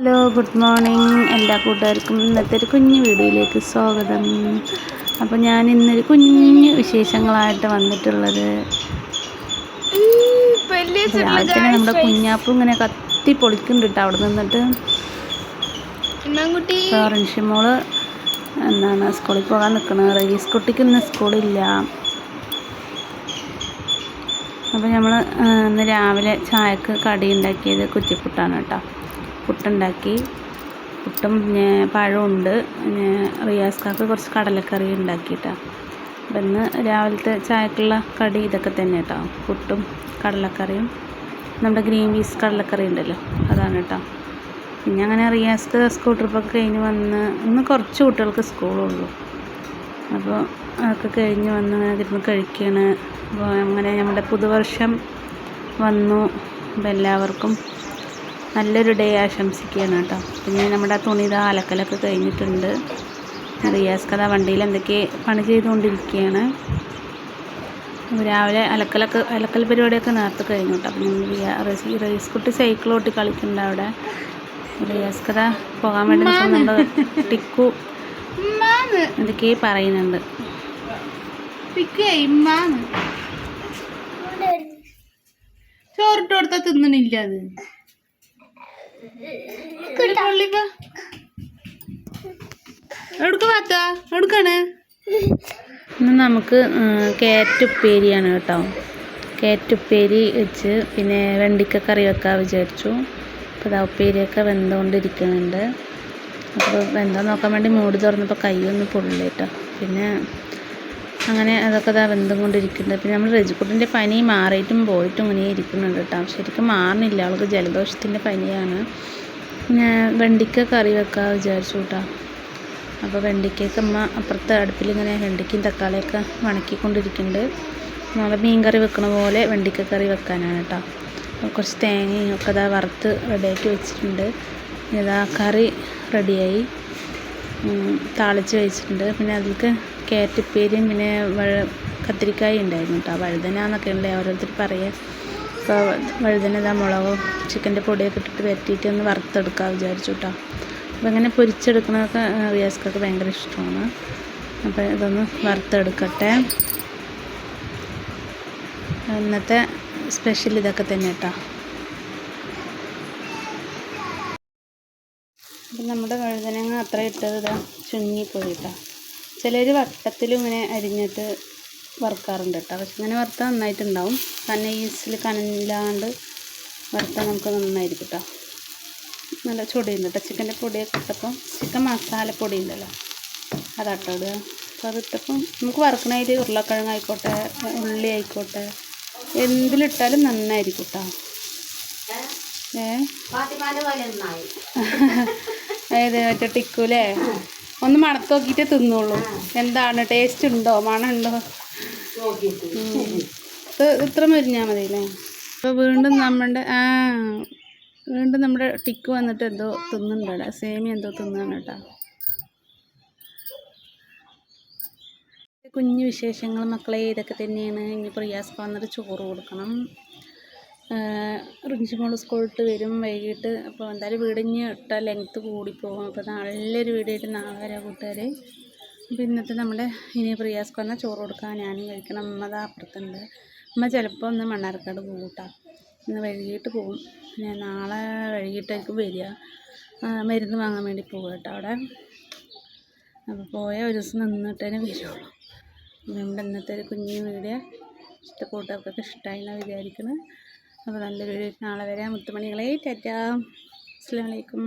Hello, good morning എല്ലാ കൂട്ടുകാർക്കും ഇന്നത്തെ ഒരു കുഞ്ഞു വീഡിയോയിലേക്ക് സ്വാഗതം. അപ്പോൾ ഞാൻ ഇന്നൊരു കുഞ്ഞു വിശേഷങ്ങളായിട്ട് വന്നിട്ടുള്ളത്, രാവിലെ തന്നെ നമ്മുടെ കുഞ്ഞാപ്പൂ ഇങ്ങനെ കത്തി പൊളിക്കുന്നുണ്ട് കേട്ടോ. അവിടെ നിന്നിട്ട് റിൻഷിമോള് സ്കൂളിൽ പോകാൻ നിൽക്കുന്നത്. റയീസ് കുട്ടിക്ക് ഇന്ന് സ്കൂളില്ല. അപ്പോൾ നമ്മൾ ഇന്ന് രാവിലെ ചായക്ക് കടി ഉണ്ടാക്കിയത് കുറ്റിപ്പുട്ടാണ് കേട്ടോ. പുട്ടുണ്ടാക്കി, പുട്ടും പിന്നെ പഴമുണ്ട്, പിന്നെ റിയാസ്കാക്ക് കുറച്ച് കടലക്കറി ഉണ്ടാക്കിയിട്ടാണ്. അപ്പം ഇന്ന് രാവിലത്തെ ചായക്കുള്ള കടി ഇതൊക്കെ തന്നെ കേട്ടോ. പുട്ടും കടലക്കറിയും, നമ്മുടെ ഗ്രീൻ പീസ് കടലക്കറി ഉണ്ടല്ലോ, അതാണ് കേട്ടോ. പിന്നെ അങ്ങനെ റിയാസ്ക്ക് സ്കൂൾ ട്രിപ്പൊക്കെ കഴിഞ്ഞ് വന്ന്, ഇന്ന് കുറച്ച് കുട്ടികൾക്ക് സ്കൂളുള്ളൂ. അപ്പോൾ അതൊക്കെ കഴിഞ്ഞ് വന്ന് അങ്ങനെ ഇരുന്ന് കഴിക്കുകയാണ്. അപ്പോൾ അങ്ങനെ നമ്മുടെ പുതുവർഷം വന്നു. അപ്പോൾ എല്ലാവർക്കും നല്ലൊരു ഡേ ആശംസിക്കുകയാണ് കേട്ടോ. പിന്നെ നമ്മുടെ തുണി അലക്കലൊക്കെ കഴിഞ്ഞിട്ടുണ്ട്. റിയാസ് കഥ വണ്ടിയിൽ എന്തൊക്കെ പണി ചെയ്തുകൊണ്ടിരിക്കുകയാണ്. രാവിലെ അലക്കൽ പരിപാടിയൊക്കെ നേരത്തെ കഴിഞ്ഞു കേട്ടോ. അപ്പം റയീസ് കുട്ടി സൈക്കിൾ ഓട്ടി കളിക്കുന്നുണ്ട് അവിടെ. റിയാസ് കഥ പോകാൻ വേണ്ടി നമ്മുടെ ടിക്കു എന്തൊക്കെ പറയുന്നുണ്ട്. ചോറിട്ട് കൊടുത്താൽ തിന്നണില്ല. അത് ഇന്ന് നമുക്ക് ക്യാരറ്റ് ഉപ്പേരിയാണ് കേട്ടോ. ക്യാരറ്റ് ഉപ്പേരി വെച്ച് പിന്നെ വെണ്ടിക്ക കറി വെക്കാൻ വിചാരിച്ചു. അപ്പോൾ ഇതാ ഉപ്പേരിയൊക്കെ വെന്തുകൊണ്ടിരിക്കുന്നുണ്ട്. അപ്പോൾ വെന്തോ നോക്കാൻ വേണ്ടി മൂടി തുറന്നപ്പോൾ കൈയൊന്ന് പൊള്ളി കേട്ടോ. പിന്നെ അങ്ങനെ അതൊക്കെ ഇതാ വെന്തും കൊണ്ടിരിക്കുന്നുണ്ട്. പിന്നെ നമ്മൾ രജിക്കുട്ടിൻ്റെ പനി മാറിയിട്ടും പോയിട്ടും ഇങ്ങനെ ഇരിക്കുന്നുണ്ട് കേട്ടോ. ശരിക്കും മാറണില്ല, അവൾക്ക് ജലദോഷത്തിൻ്റെ പനിയാണ്. പിന്നെ വെണ്ടിക്ക കറി വെക്കാൻ വിചാരിച്ചു കേട്ടോ. അപ്പോൾ വെണ്ടിക്കയൊക്കെ അമ്മ അപ്പുറത്തെ അടുപ്പിലിങ്ങനെ വെണ്ടിക്കയും തക്കാളിയൊക്കെ വണക്കിക്കൊണ്ടിരിക്കുന്നുണ്ട്. നമ്മൾ മീൻ കറി വെക്കണ പോലെ വെണ്ടിക്ക കറി വെക്കാനാണ് കേട്ടോ. കുറച്ച് തേങ്ങയും ഒക്കെ ഇതാ വറുത്ത് റെഡിയാക്കി വെച്ചിട്ടുണ്ട്. ഇതാ കറി റെഡിയായി, താളിച്ച് വെച്ചിട്ടുണ്ട്. പിന്നെ അതിലേക്ക് ക്യാരറ്റ് ഉപ്പേരിയും പിന്നെ കത്തിരിക്കായ ഉണ്ടായിരുന്നു കേട്ടോ. വഴുതന എന്നൊക്കെയല്ലേ ഓരോരുത്തർ പറയുക. അപ്പോൾ വഴുതന ഇതാ മുളകും ചിക്കൻ്റെ പൊടിയൊക്കെ ഇട്ടിട്ട് വരട്ടിയിട്ട് ഒന്ന് വറുത്തെടുക്കാൻ വിചാരിച്ചു കേട്ടോ. അപ്പോൾ ഇങ്ങനെ പൊരിച്ചെടുക്കുന്നതൊക്കെ റിയാസ്ക്കൊക്കെ ഭയങ്കര ഇഷ്ടമാണ്. അപ്പോൾ ഇതൊന്ന് വറുത്തെടുക്കട്ടെ. ഇന്നത്തെ സ്പെഷ്യൽ ഇതൊക്കെ തന്നെ കേട്ടോ. അപ്പം നമ്മുടെ വഴുതനങ്ങ അത്ര ഇട്ടത് ഇതാ ചുങ്ങിപ്പോയി കേട്ടോ. ചിലർ വട്ടത്തിലും ഇങ്ങനെ അരിഞ്ഞിട്ട് വറുക്കാറുണ്ട് കേട്ടോ. പക്ഷെ ഇങ്ങനെ വറുത്താൽ നന്നായിട്ടുണ്ടാവും. തന്നെ ഈസ്റ്റിൽ കനലാണ്ട് വറുത്താൽ നമുക്ക് നന്നായിരിക്കും കേട്ടോ. നല്ല ചൊടിയുണ്ട് കേട്ടോ. ചിക്കൻ്റെ പൊടിയൊക്കെ ഇട്ടപ്പം ചിക്കൻ മസാലപ്പൊടി ഉണ്ടല്ലോ, അതാട്ടോ ഇടുക. അപ്പോൾ അതിട്ടപ്പം നമുക്ക് വറുക്കണതിൽ ഉരുളക്കിഴങ്ങ് ആയിക്കോട്ടെ, ഉള്ളി ആയിക്കോട്ടെ, എന്തിലിട്ടാലും നന്നായിരിക്കും കേട്ടോ. അതായത് മറ്റേ ടിക്കൂലേ, ഒന്ന് മണത്ത് നോക്കിയിട്ട് തിന്നോളൂ. എന്താണ് ടേസ്റ്റ് ഉണ്ടോ, മണമുണ്ടോ, ഇത്ര മുരിഞ്ഞാൽ മതി അല്ലേ. അപ്പോൾ വീണ്ടും നമ്മുടെ ടിക്ക് വന്നിട്ട് എന്തോ തിന്നുന്നുണ്ടല്ലോ, സേമിയ എന്തോ തിന്നാണ് കേട്ടോ. കുഞ്ഞു വിശേഷങ്ങൾ മക്കളെ ഇതൊക്കെ തന്നെയാണ്. ഇനിയിപ്പോൾ റിയാസ്ക്ക് വന്നിട്ട് ചോറ് കൊടുക്കണം. റിൻഷിമോൾ സ്കൂളിട്ട് വരും വൈകിട്ട്. അപ്പോൾ എന്തായാലും വീടിഞ്ഞ് ഇട്ട ലെങ്ത്ത് കൂടിപ്പോകും. അപ്പോൾ നല്ലൊരു വീഡിയോ ആയിട്ട് നാളെ വരാം കൂട്ടുകാരെ. അപ്പോൾ ഇന്നത്തെ നമ്മുടെ ഇനി റിയാസ്ക്ക് വന്നാൽ ചോറ് കൊടുക്കാൻ ഞാനും കഴിക്കണം. അമ്മ അതാ അപ്പുറത്തുണ്ട്. അമ്മ ചിലപ്പോൾ ഒന്ന് മണ്ണാർക്കാട് പോകും കേട്ടോ. ഇന്ന് വൈകിട്ട് പോകും. പിന്നെ നാളെ വൈകിട്ടായിരിക്കും വരിക. മരുന്ന് വാങ്ങാൻ വേണ്ടി പോകും കേട്ടോ അവിടെ. അപ്പോൾ പോയ ഒരു ദിവസം നിന്നിട്ടേ വരുള്ളൂ. നമ്മുടെ ഇന്നത്തെ ഒരു കുഞ്ഞു വീഡിയോ കൂട്ടുകാർക്കൊക്കെ ഇഷ്ടമായി എന്നാണ് വിചാരിക്കുന്നത്. അപ്പോൾ നല്ലൊരു നാളെ വരാം മുത്തുമണികളെ. ടാറ്റാ, അസ്സലാമു അലൈക്കും.